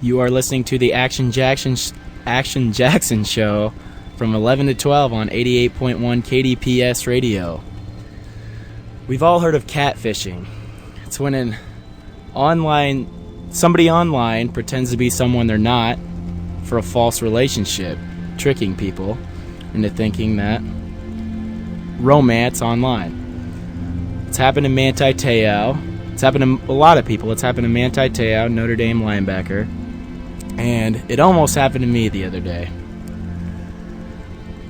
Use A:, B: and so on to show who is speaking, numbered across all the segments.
A: You are listening to the Action Jackson Show from 11 to 12 on 88.1 KDPS radio. We've all heard of catfishing. It's when somebody online pretends to be someone they're not for a false relationship, tricking people into thinking that romance online. It's happened to Manti Te'o. It's happened to a lot of people. It's happened to Manti Te'o, Notre Dame linebacker. And it almost happened to me the other day.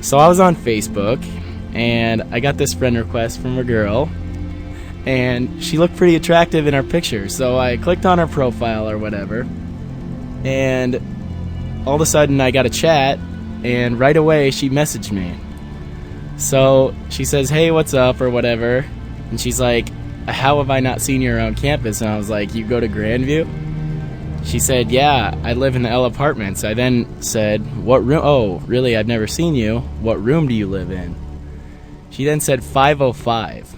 A: So I was on Facebook, and I got this friend request from a girl, and she looked pretty attractive in her picture. So I clicked on her profile or whatever, and all of a sudden I got a chat, and right away she messaged me. So she says, "Hey, what's up?" or whatever, and she's like, "How have I not seen you around campus?" And I was like, "You go to Grandview?" She said, "Yeah, I live in the L apartments." I then said, "What room?" "Oh, really? I've never seen you. What room do you live in?" She then said 505.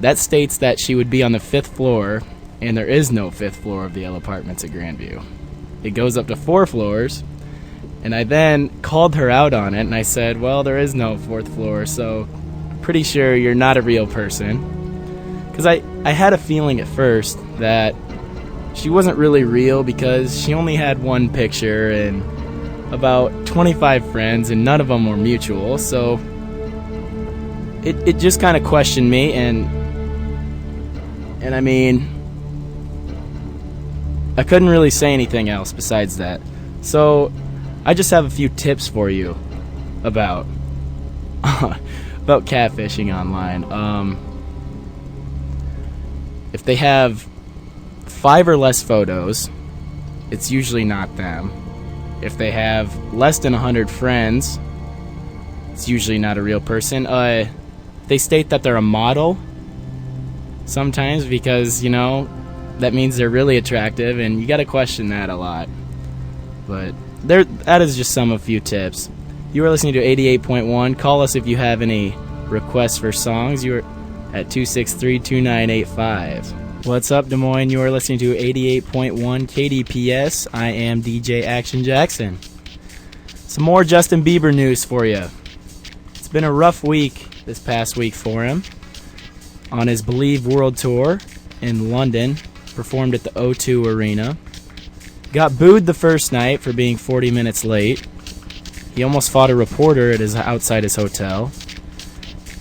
A: That states that she would be on the 5th floor, and there is no 5th floor of the L apartments at Grandview. It goes up to 4 floors, and I then called her out on it, and I said, "Well, there is no 4th floor, so pretty sure you're not a real person." Because I had a feeling at first that she wasn't really real because she only had one picture and about 25 friends, and none of them were mutual. So it just kind of questioned me, and I mean, I couldn't really say anything else besides that. So I just have a few tips for you about catfishing online. If they have 5 or less photos, it's usually not them. If they have less than 100 friends, it's usually not a real person. They state that they're a model sometimes because, that means they're really attractive, and you got to question that a lot. But that is just a few tips. You are listening to 88.1. Call us if you have any requests for songs. You are at 263-2985. What's up, Des Moines? You are listening to 88.1 KDPS. I am DJ Action Jackson. Some more Justin Bieber news for you. It's been a rough week this past week for him. On his Believe World Tour in London, performed at the O2 Arena. Got booed the first night for being 40 minutes late. He almost fought a reporter outside his hotel.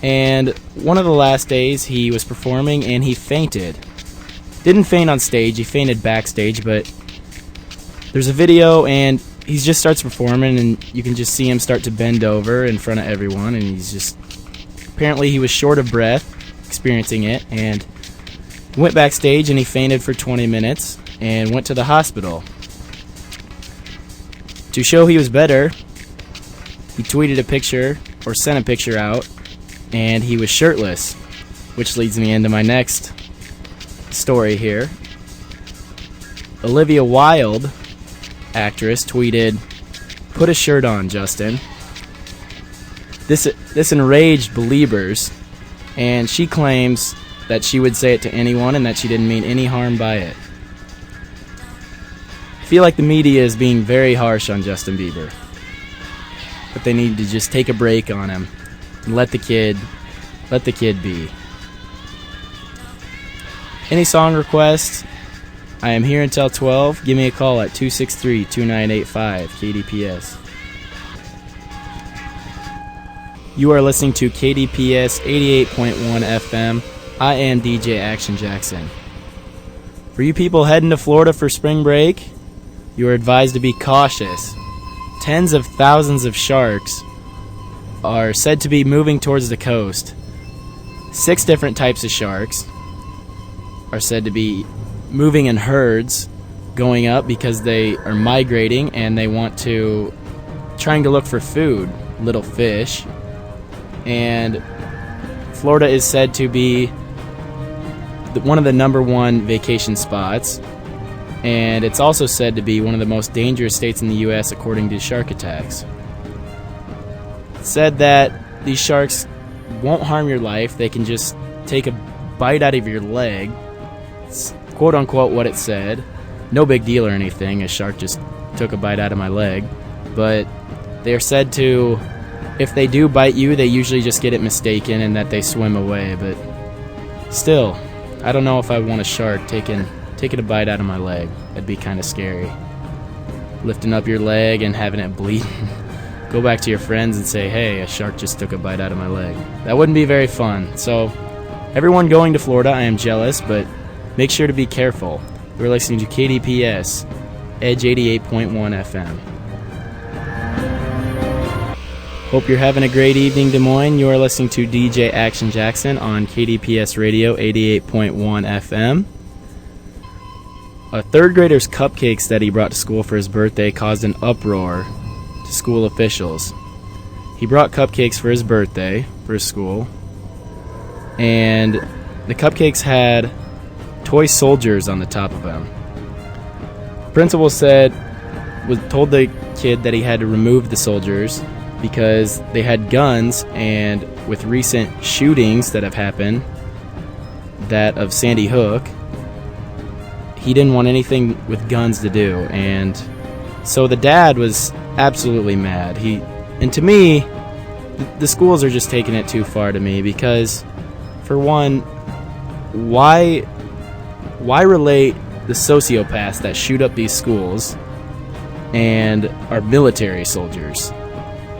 A: And one of the last days he was performing and he fainted. Didn't faint on stage, he fainted backstage, but there's a video and he just starts performing and you can just see him start to bend over in front of everyone, and apparently he was short of breath experiencing it, and went backstage and he fainted for 20 minutes and went to the hospital. To show he was better, he tweeted a picture or sent a picture out, and he was shirtless, which leads me into my next story here. Olivia Wilde, actress, tweeted, "Put a shirt on, Justin." This enraged Beliebers, and she claims that she would say it to anyone and that she didn't mean any harm by it. I feel like the media is being very harsh on Justin Bieber, but they need to just take a break on him and let the kid be. Any song requests, I am here until 12. Give me a call at 263-2985 KDPS. You are listening to KDPS 88.1 FM. I am DJ Action Jackson. For you people heading to Florida for spring break, you are advised to be cautious. Tens of thousands of sharks are said to be moving towards the coast. 6 different types of sharks are said to be moving in herds, going up because they are migrating and they trying to look for food, little fish. And Florida is said to be one of the #1 vacation spots, and it's also said to be one of the most dangerous states in the U.S. according to shark attacks. It's said that these sharks won't harm your life. They can just take a bite out of your leg. It's quote-unquote what it said. no big deal or anything. A shark just took a bite out of my leg. But they are said to, if they do bite you, they usually just get it mistaken and that they swim away. But still, I don't know if I want a shark taking a bite out of my leg. That'd be kind of scary. Lifting up your leg and having it bleed. Go back to your friends and say, hey, a shark just took a bite out of my leg. That wouldn't be very fun. So, everyone going to Florida, I am jealous, but make sure to be careful. We're listening to KDPS, Edge 88.1 FM. Hope you're having a great evening, Des Moines. You are listening to DJ Action Jackson on KDPS Radio 88.1 FM. A third grader's cupcakes that he brought to school for his birthday caused an uproar to school officials. He brought cupcakes for his birthday for his school, and the cupcakes had toy soldiers on the top of them. The principal told the kid that he had to remove the soldiers because they had guns, and with recent shootings that have happened, that of Sandy Hook, he didn't want anything with guns to do. And so the dad was absolutely mad. And to me, the schools are just taking it too far to me, because for one, why relate the sociopaths that shoot up these schools and are military soldiers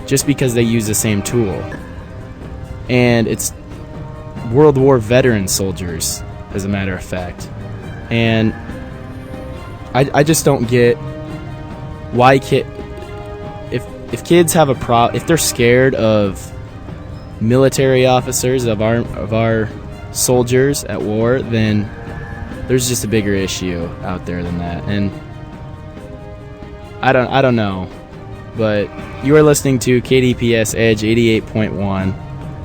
A: just because they use the same tool? And it's World War veteran soldiers, as a matter of fact. And I just don't get why if kids have if they're scared of military officers, of our soldiers at war, then there's just a bigger issue out there than that. And I don't know, but you are listening to KDPS Edge 88.1.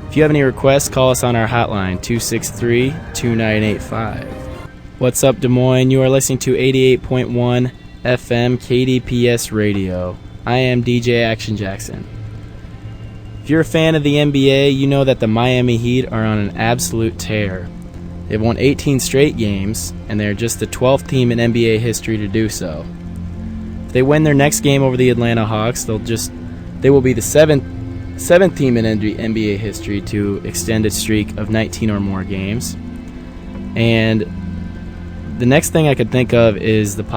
A: If you have any requests, call us on our hotline, 263-2985. What's up, Des Moines? You are listening to 88.1 FM KDPS Radio. I am DJ Action Jackson. If you're a fan of the NBA, you know that the Miami Heat are on an absolute tear. They've won 18 straight games, and they're just the 12th team in NBA history to do so. If they win their next game over the Atlanta Hawks, they will be the seventh team in NBA history to extend a streak of 19 or more games. And the next thing I could think of is them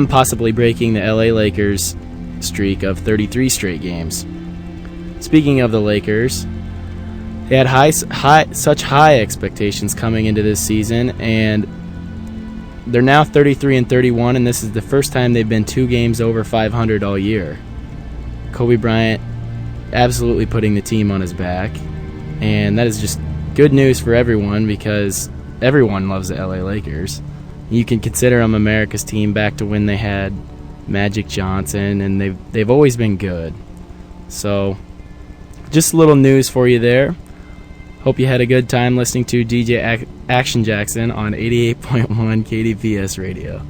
A: possibly breaking the LA Lakers streak of 33 straight games. Speaking of the Lakers, they had such high expectations coming into this season, and they're now 33-31, and this is the first time they've been 2 games over 500 all year. Kobe Bryant absolutely putting the team on his back, and that is just good news for everyone, because everyone loves the LA Lakers. You can consider them America's team back to when they had Magic Johnson, and they've always been good. So, just a little news for you there. Hope you had a good time listening to DJ Action Jackson on 88.1 KDPS Radio.